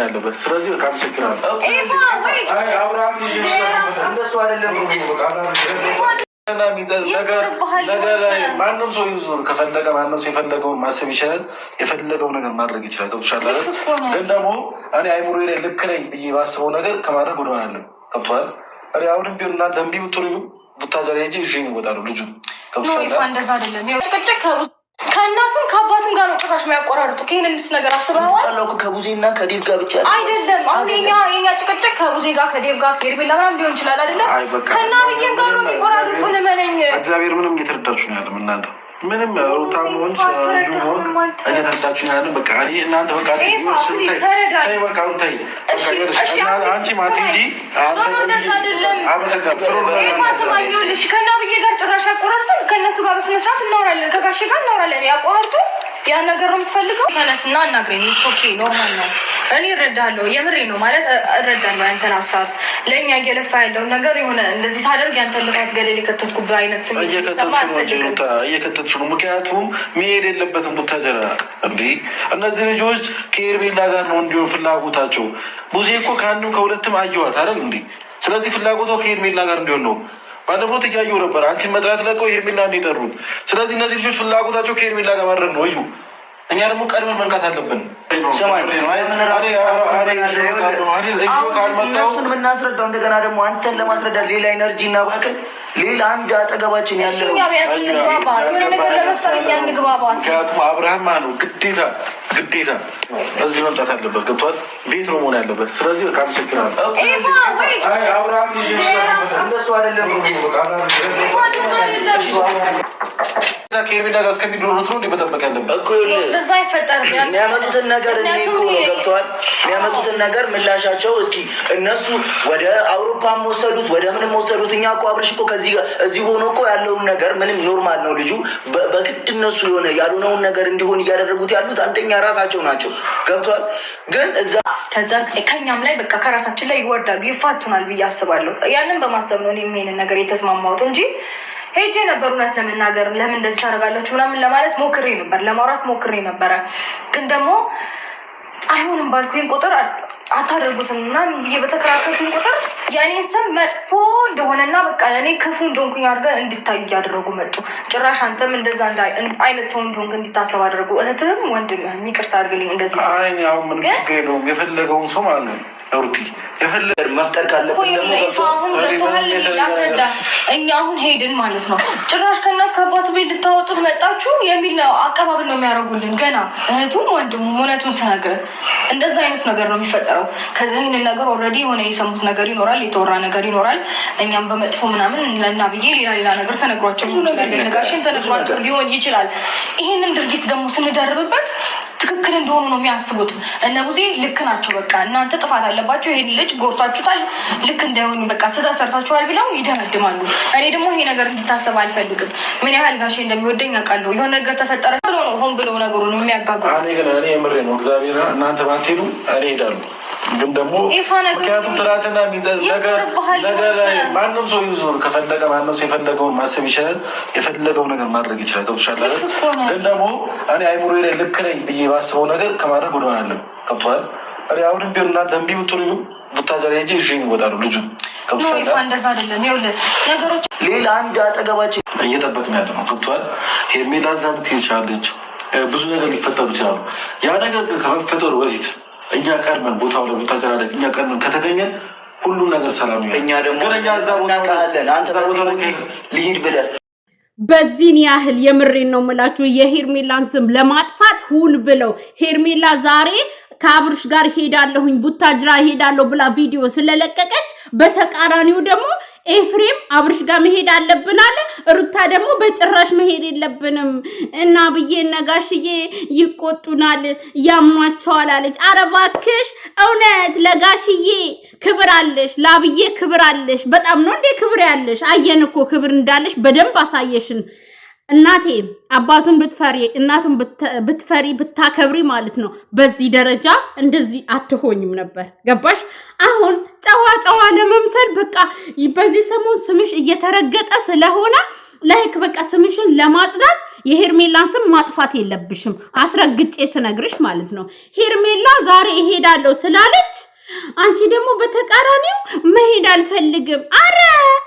ያለበት። ስለዚህ በቃ አመሰግናለሁ። አይ አብርሃም ልጅ እንደሱ አይደለም ነገር ማንም ሰው ይዞር ከፈለገ ማንም ሰው የፈለገውን ማሰብ ይችላል፣ የፈለገው ነገር ማድረግ ይችላል። ገብቶሻል አይደል? ግን ደግሞ እኔ አይምሮዬ ላይ ልክ ነኝ ብዬ ባስበው ነገር ከማድረግ ወደኋላ አለ። ገብቶሃል? እኔ አሁንም ቢሆን እናንተ እምቢ ብትሉኝ ቡታጀራ ሄጄ ይዤ እወጣለሁ ልጁ። ገብቶሻል? እንደዛ አይደለም ከእናቱም ከአባቱም ጋር ነው ጭራሽ የሚያቆራርጡ። ይህንንስ ነገር አስበኸዋል? ከቡዜና ከዴቭ ጋር ብቻ አይደለም። አሁን የኛ ጭቅጭቅ ከቡዜ ጋር ከዴቭ ጋር ከሄርሜላ ምናምን ሊሆን ይችላል አይደለም። ከናብዬም ጋር ነው የሚቆራርጡ። ልመነኝ እግዚአብሔር ምንም እየተረዳችሁ ነው ያለም እናንተ ምንም ሩታ ሆን እየተረዳችሁ ነው ያለም። በቃ እናንተ በቃ አንቺ ማትጂ እንደዛ አይደለም። ከናብዬ ጋር ጭራሽ ያቆራርጡ። ከእነሱ ጋር በስነስርዓት እናወራለን፣ ከጋሼ ጋር እናወራለን። ያቆራርጡ ያ ነገር ነው የምትፈልገው? ተነስና አናግረኝ። ኦኬ ኖርማል ነው። እኔ እረዳለሁ፣ የምሬ ነው ማለት እረዳለሁ ያንተን ሀሳብ። ለእኛ እየለፋ ያለውን ነገር የሆነ እንደዚህ ሳደርግ ያንተን ልፋት ገደል የከተትኩብህ አይነት ስሜት እየከተትሽ ነው። ምክንያቱም መሄድ የለበትም ቡታጀራ እንዴ። እነዚህ ልጆች ከሄርሜላ ጋር ነው እንዲሆን ፍላጎታቸው። ቡዜ እኮ ከአንድም ከሁለትም አየዋት አይደል እንዴ። ስለዚህ ፍላጎቷ ከሄርሜላ ጋር እንዲሆን ነው። ባለፈው እያየሁ ነበር አንቺን መጥራት ለቀው ሄርሜላ እንደጠሩት። ስለዚህ እነዚህ ልጆች ፍላጎታቸው ከሄርሜላ ጋር ማድረግ ነው። እዩ እኛ ደግሞ ቀድመን መንቃት አለብን። እሱን የምናስረዳው እንደገና ደግሞ አንተን ለማስረዳት ሌላ ኤነርጂ እና ባክል ሌላ አንድ አጠገባችን ያለው ምክንያቱም አብርሃም ነው ግዴታ እዚህ መምጣት አለበት። ገብቷል? ቤት ነው መሆን ያለበት። ስለዚህ በቃ አመሰግናለሁ። አብርሃም እንደሱ አይደለም ከሄርሜላ ጋር እስከሚድሮት ነው መጠበቅ ያለበት። እንደዛ አይፈጠርም። የሚያመጡትን ነገር ገብተዋል። የሚያመጡትን ነገር ምላሻቸው እስኪ እነሱ ወደ አውሮፓም ወሰዱት ወደ ምንም ወሰዱት። እኛ እኮ አብርሽ እኮ እዚህ ሆኖ እኮ ያለውን ነገር ምንም ኖርማል ነው። ልጁ በግድ እነሱ የሆነ ያልሆነውን ነገር እንዲሆን እያደረጉት ያሉት አንደኛ ራሳቸው ናቸው። ገብተዋል። ግን ከዛ ከኛም ላይ በቃ ከራሳችን ላይ ይወርዳሉ፣ ይፋቱናል ብዬ አስባለሁ። ያንን በማሰብ ነው ይሄንን ነገር የተስማማሁት እንጂ ሄጄ ነበር እውነት ለመናገር ለምን እንደዚህ ታደርጋላችሁ ምናምን ለማለት ሞክሬ ነበር፣ ለማውራት ሞክሬ ነበረ። ግን ደግሞ አይሆንም ባልኩኝ ቁጥር አታደርጉትም እና ብዬ በተከራከርኩኝ ቁጥር የእኔን ስም መጥፎ እንደሆነና በቃ እኔ ክፉ እንደሆንኩኝ አድርገን እንዲታይ እያደረጉ መጡ። ጭራሽ አንተም እንደዛ አይነት ሰው እንደሆንክ እንዲታሰብ አደረጉ። እህትም ወንድምህም ይቅርታ አድርግልኝ እንደዚህ ምን ችግር የለውም። የፈለገውን ሰው ማለት ነው ሩቲ የፈለገ መፍጠር ካለብን አሁን ገብቶሃል። ላስረዳ እኛ አሁን ሄድን ማለት ነው። ጭራሽ ከእናት ከአባቱ ቤት ልታወጡት መጣችሁ የሚል ነው አቀባበል ነው የሚያደርጉልን። ገና እህቱም ወንድሙም እውነቱን ስነግርህ እንደዛ አይነት ነገር ነው የሚፈጠረው። ከዚ ይህንን ነገር ኦልሬዲ የሆነ የሰሙት ነገር ይኖራል፣ የተወራ ነገር ይኖራል። እኛም በመጥፎ ምናምን ለና ብዬ ሌላ ነገር ተነግሯቸው ይችላል፣ ነጋሽን ተነግሯቸው ሊሆን ይችላል። ይህንን ድርጊት ደግሞ ስንደርብበት ትክክል እንደሆኑ ነው የሚያስቡት። እነ ቡዜ ልክ ናቸው። በቃ እናንተ ጥፋት አለባቸው፣ ይሄን ልጅ ጎርታችሁታል፣ ልክ እንዳይሆኑ በቃ ስህተት ሰርታችኋል ብለው ይደመድማሉ። እኔ ደግሞ ይሄ ነገር እንዲታሰብ አልፈልግም። ምን ያህል ጋሼ እንደሚወደኝ አውቃለሁ። የሆነ ነገር ተፈጠረ ብሎ ነው ሆን ብለው ነገሩን የሚያጋጉት። እኔ የምሬ ነው እግዚአብሔር። እናንተ ባትሄዱ እኔ እሄዳለሁ። ግን ደግሞ ምክንያቱም ትናንትና ነገር ማንም ሰው ይዞር ከፈለገ ማንም ሰው የፈለገውን ማሰብ ይችላል፣ የፈለገው ነገር ማድረግ ይችላል። ገብቶሻል አይደል? ግን ደግሞ እኔ አይምሮዬ ላይ ልክ ነኝ ብዬ ባስበው ነገር ከማድረግ ወደኋላ አለ። ገብቶሃል? እኔ አሁንም ቢሆን እናንተ እምቢ ብትሉኝ ቡታጀራ ሄጄ ይዤ እወጣለሁ ልጁ። እንደዛ አይደለም። ይኸውልህ ነገሮች ሌላ አንድ አጠገባችን እየጠበቅን ያለ ነው። ገብቶሃል? ሄርሜላ እዛ ልትሄድ ትችላለች፣ ብዙ ነገር ሊፈጠሩ ይችላሉ። ያ ነገር ግን ከመፈጠሩ በፊት እኛ ቀድመን ቦታው ላይ ቡታጀራ ላይ እኛ ቀድመን ከተገኘን ሁሉም ነገር ሰላም ይሆናል። እኛ ደግሞ እዛ ቦታ ካለን አንተ ቦታ ልሂድ ብለህ በዚህን ያህል የምሬን ነው የምላችሁ የሄርሜላን ስም ለማጥፋት ሁን ብለው ሄርሜላ ዛሬ ከአብርሽ ጋር ሄዳለሁኝ ቡታጅራ ሄዳለሁ ብላ ቪዲዮ ስለለቀቀች በተቃራኒው ደግሞ ኤፍሬም አብርሽ ጋር መሄድ አለብን አለ። ሩታ ደግሞ በጭራሽ መሄድ የለብንም እና ብዬ ነጋሽዬ ይቆጡናል ያሟቸዋል አለች። ኧረ እባክሽ እውነት ለጋሽዬ ክብር አለሽ፣ ላብዬ ክብር አለሽ። በጣም ነው እንዴ ክብር ያለሽ። አየን እኮ ክብር እንዳለሽ በደንብ አሳየሽን። እናቴ አባቱን ብትፈሪ እናቱን ብትፈሪ ብታከብሪ ማለት ነው በዚህ ደረጃ እንደዚህ አትሆኝም ነበር። ገባሽ? አሁን ጨዋ ለመምሰል በቃ በዚህ ሰሞን ስምሽ እየተረገጠ ስለሆነ ላይክ በቃ ስምሽን ለማጽዳት የሄርሜላን ስም ማጥፋት የለብሽም አስረግጬ ስነግርሽ ማለት ነው። ሄርሜላ ዛሬ እሄዳለሁ ስላለች አንቺ ደግሞ በተቃራኒው መሄድ አልፈልግም። አረ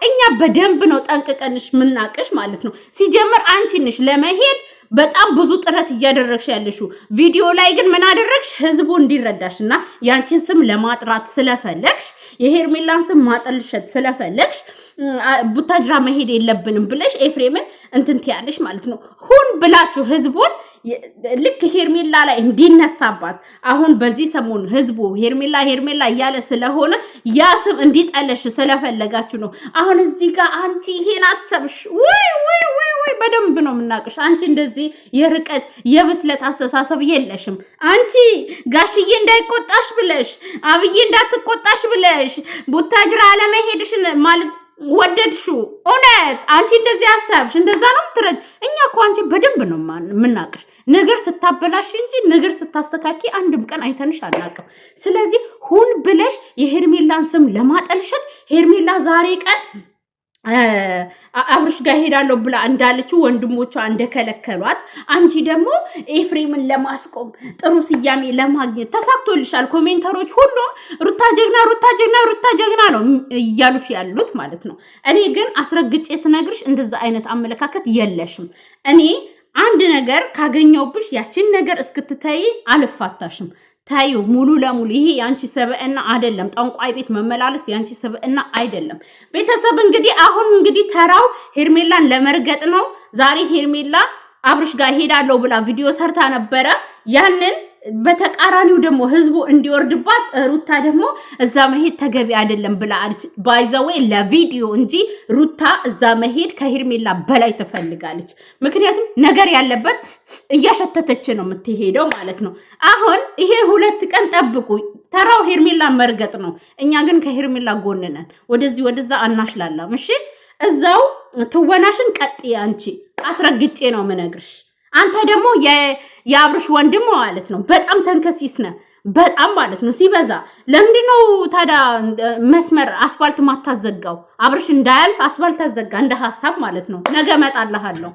እኛ በደንብ ነው ጠንቅቀንሽ ምናቅሽ ማለት ነው። ሲጀምር አንቺ ነሽ ለመሄድ በጣም ብዙ ጥረት እያደረግሽ ያለሽው። ቪዲዮ ላይ ግን ምን አደረግሽ? ህዝቡ እንዲረዳሽና ያንቺን ስም ለማጥራት ስለፈለግሽ የሄርሜላን ስም ማጠልሸት ስለፈለግሽ ቡታጅራ መሄድ የለብንም ብለሽ ኤፍሬምን እንትንት ያለሽ ማለት ነው። ሁን ብላችሁ ህዝቡን ልክ ሄርሜላ ላይ እንዲነሳባት አሁን በዚህ ሰሞን ህዝቡ ሄርሜላ እያለ ስለሆነ ያ ስም እንዲጠለሽ ስለፈለጋችሁ ነው። አሁን እዚህ ጋር አንቺ ይሄን አሰብሽ ወይ በደንብ ነው የምናቅሽ። አንቺ እንደዚህ የርቀት የብስለት አስተሳሰብ የለሽም። አንቺ ጋሽዬ እንዳይቆጣሽ ብለሽ አብዬ እንዳትቆጣሽ ብለሽ ቡታጅራ አለመሄድሽን ማለት ወደድሹ እውነት አንቺ እንደዚህ አሰብሽ እንደዛ ነው ትረጅ። እኛ እኮ አንቺ በደንብ ነው የምናቅሽ። ነገር ስታበላሽ እንጂ ነገር ስታስተካኪ አንድም ቀን አይተንሽ አናቅም። ስለዚህ ሁን ብለሽ የሄርሜላን ስም ለማጠልሸት ሄርሜላ ዛሬ ቀን አብርሽ ጋር ሄዳለሁ ብላ እንዳለችው ወንድሞቿ እንደከለከሏት አንቺ ደግሞ ኤፍሬምን ለማስቆም ጥሩ ስያሜ ለማግኘት ተሳክቶልሻል። ኮሜንተሮች ሁሉም ሩታ ጀግና ነው እያሉሽ ያሉት ማለት ነው። እኔ ግን አስረግጬ ስነግርሽ እንደዛ አይነት አመለካከት የለሽም። እኔ አንድ ነገር ካገኘውብሽ ያችን ነገር እስክትተይ አልፋታሽም። ታዩ ሙሉ ለሙሉ ይሄ ያንቺ ሰበእና አይደለም። ጠንቋይ ቤት መመላለስ ያንቺ ሰበእና አይደለም። ቤተሰብ እንግዲህ አሁን እንግዲህ ተራው ሄርሜላን ለመርገጥ ነው። ዛሬ ሄርሜላ አብርሽ ጋር ሄዳለሁ ብላ ቪዲዮ ሰርታ ነበረ። ያንን በተቃራኒው ደግሞ ህዝቡ እንዲወርድባት ሩታ ደግሞ እዛ መሄድ ተገቢ አይደለም ብላ አለች። ባይዘዌ ለቪዲዮ እንጂ ሩታ እዛ መሄድ ከሄርሜላ በላይ ትፈልጋለች። ምክንያቱም ነገር ያለበት እያሸተተች ነው የምትሄደው ማለት ነው። አሁን ይሄ 2 ቀን ጠብቁ። ተራው ሄርሜላ መርገጥ ነው። እኛ ግን ከሄርሜላ ጎን ነን። ወደዚህ ወደዛ አናሽላላም። እሺ እዛው ትወናሽን ቀጥይ። አንቺ አስረግጬ ነው የምነግርሽ። አንተ ደግሞ የአብርሽ ወንድም ማለት ነው። በጣም ተንከሲስ ነህ በጣም ማለት ነው ሲበዛ። ለምንድነው ታዲያ መስመር አስፋልት ማታዘጋው? አብርሽ እንዳያልፍ አስፋልት አዘጋ እንደ ሐሳብ ማለት ነው። ነገ እመጣልሃለሁ።